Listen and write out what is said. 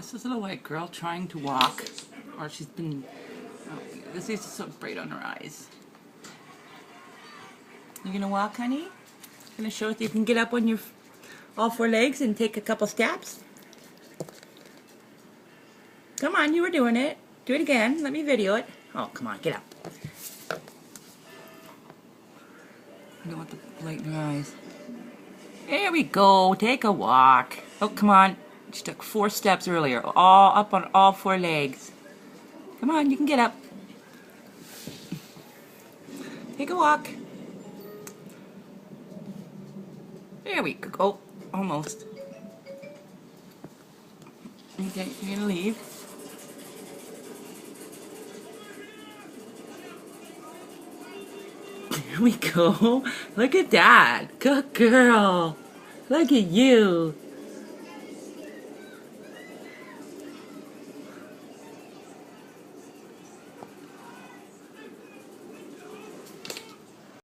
This is a little white girl trying to walk, or she's been, oh, this is so bright on her eyes. You gonna walk, honey? Gonna show us you can get up on your all four legs and take a couple steps? Come on, you were doing it. Do it again. Let me video it. Oh, come on, get up. I don't want the light in her eyes. There we go. Take a walk. Oh, come on. She took 4 steps earlier. All up on all 4 legs. Come on, you can get up. Take a walk. There we go. Oh, almost. Okay, you're gonna leave. There we go. Look at that. Good girl. Look at you.